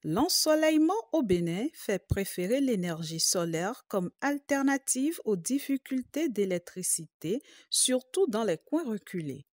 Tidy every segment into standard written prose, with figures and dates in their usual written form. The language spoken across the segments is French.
L'ensoleillement au Bénin fait préférer l'énergie solaire comme alternative aux difficultés d'électricité, surtout dans les coins reculés.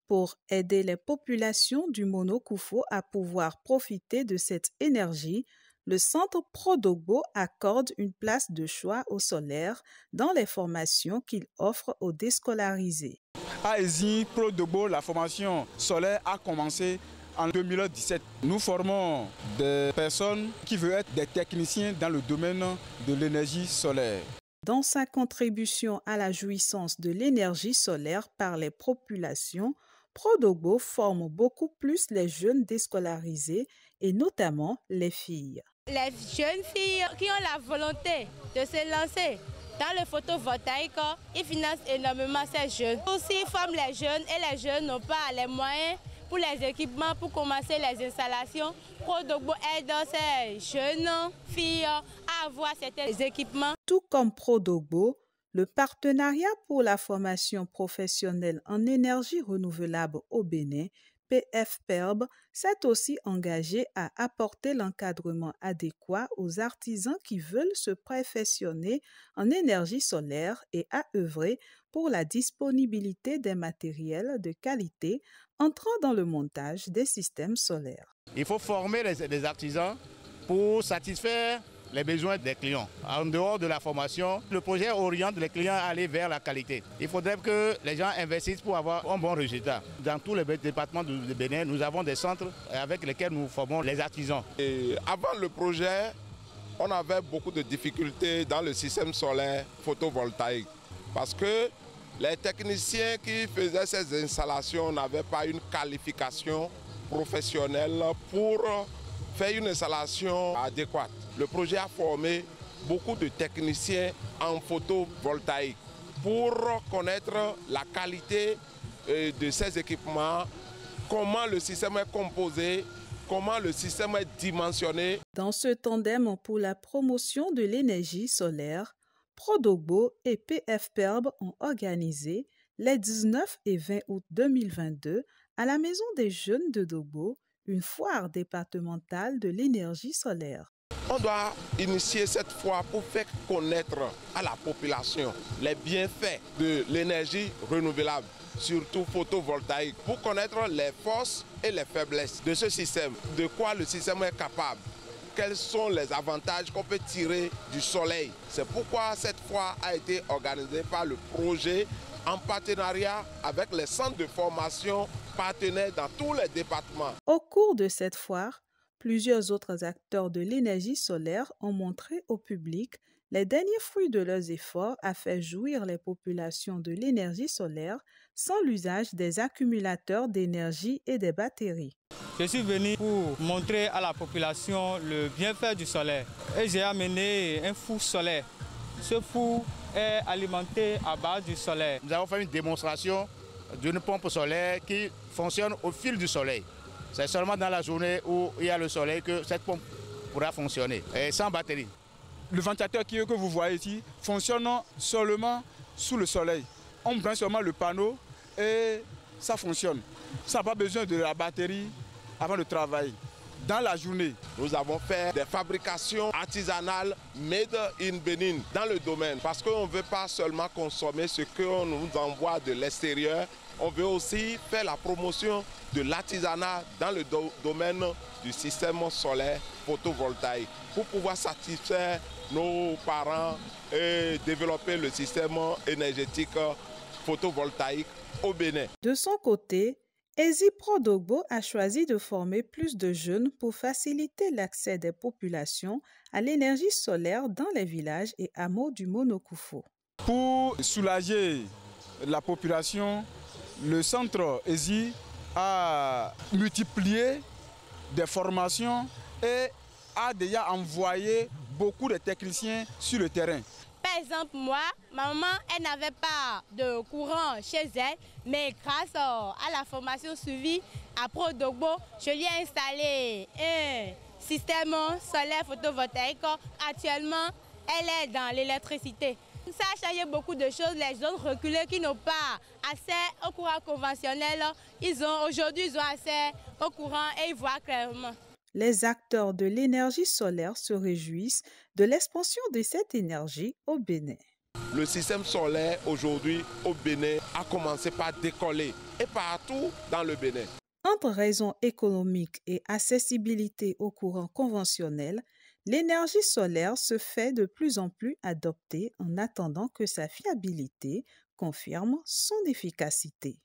Pour aider les populations du Mono-Koufou à pouvoir profiter de cette énergie, le Centre Prodogbo accorde une place de choix au solaire dans les formations qu'il offre aux déscolarisés. À ESI Prodogbo, la formation solaire a commencé en 2017. Nous formons des personnes qui veulent être des techniciens dans le domaine de l'énergie solaire. Dans sa contribution à la jouissance de l'énergie solaire par les populations, Prodogbo forme beaucoup plus les jeunes déscolarisés et notamment les filles. Les jeunes filles qui ont la volonté de se lancer dans le photovoltaïque, ils financent énormément ces jeunes. Aussi, ils forment les jeunes et les jeunes n'ont pas les moyens pour les équipements, pour commencer les installations. Prodogbo aide ces jeunes filles à avoir certains équipements. Tout comme Prodogbo, le partenariat pour la formation professionnelle en énergie renouvelable au Bénin, PFPERB, s'est aussi engagé à apporter l'encadrement adéquat aux artisans qui veulent se perfectionner en énergie solaire et à œuvrer pour la disponibilité des matériels de qualité entrant dans le montage des systèmes solaires. Il faut former les artisans pour satisfaire les besoins des clients. En dehors de la formation, le projet oriente les clients à aller vers la qualité. Il faudrait que les gens investissent pour avoir un bon résultat. Dans tous les départements de Bénin, nous avons des centres avec lesquels nous formons les artisans. Et avant le projet, on avait beaucoup de difficultés dans le système solaire photovoltaïque parce que les techniciens qui faisaient ces installations n'avaient pas une qualification professionnelle pour faire une installation adéquate. Le projet a formé beaucoup de techniciens en photovoltaïque pour connaître la qualité de ces équipements, comment le système est composé, comment le système est dimensionné. Dans ce tandem pour la promotion de l'énergie solaire, Prodogbo et PFPERB ont organisé les 19 et 20 août 2022 à la Maison des Jeunes de Dogbo une foire départementale de l'énergie solaire. On doit initier cette foire pour faire connaître à la population les bienfaits de l'énergie renouvelable, surtout photovoltaïque, pour connaître les forces et les faiblesses de ce système, de quoi le système est capable, quels sont les avantages qu'on peut tirer du soleil. C'est pourquoi cette foire a été organisée par le projet en partenariat avec les centres de formation partenaires dans tous les départements. Au cours de cette foire, plusieurs autres acteurs de l'énergie solaire ont montré au public les derniers fruits de leurs efforts à faire jouir les populations de l'énergie solaire sans l'usage des accumulateurs d'énergie et des batteries. Je suis venu pour montrer à la population le bienfait du solaire et j'ai amené un four solaire. Ce four est alimenté à base du solaire. Nous avons fait une démonstration d'une pompe solaire qui fonctionne au fil du soleil. C'est seulement dans la journée où il y a le soleil que cette pompe pourra fonctionner, et sans batterie. Le ventilateur que vous voyez ici fonctionne seulement sous le soleil. On prend seulement le panneau et ça fonctionne. Ça n'a pas besoin de la batterie avant de travailler. Dans la journée, nous avons fait des fabrications artisanales made in Benin dans le domaine parce qu'on ne veut pas seulement consommer ce qu'on nous envoie de l'extérieur, on veut aussi faire la promotion de l'artisanat dans le domaine du système solaire photovoltaïque pour pouvoir satisfaire nos parents et développer le système énergétique photovoltaïque au Bénin. De son côté, ESI Prodogbo a choisi de former plus de jeunes pour faciliter l'accès des populations à l'énergie solaire dans les villages et hameaux du Mono-Koufou. Pour soulager la population, le centre ESI a multiplié des formations et a déjà envoyé beaucoup de techniciens sur le terrain. Par exemple, moi, ma maman, elle n'avait pas de courant chez elle, mais grâce à la formation suivie à Prodogbo, je lui ai installé un système solaire photovoltaïque. Actuellement, elle est dans l'électricité. Ça a changé beaucoup de choses. Les zones reculées qui n'ont pas accès au courant conventionnel, aujourd'hui, ils ont accès au courant et ils voient clairement. Les acteurs de l'énergie solaire se réjouissent de l'expansion de cette énergie au Bénin. Le système solaire aujourd'hui au Bénin a commencé par décoller et partout dans le Bénin. Entre raisons économiques et accessibilité aux courants conventionnels, l'énergie solaire se fait de plus en plus adoptée en attendant que sa fiabilité confirme son efficacité.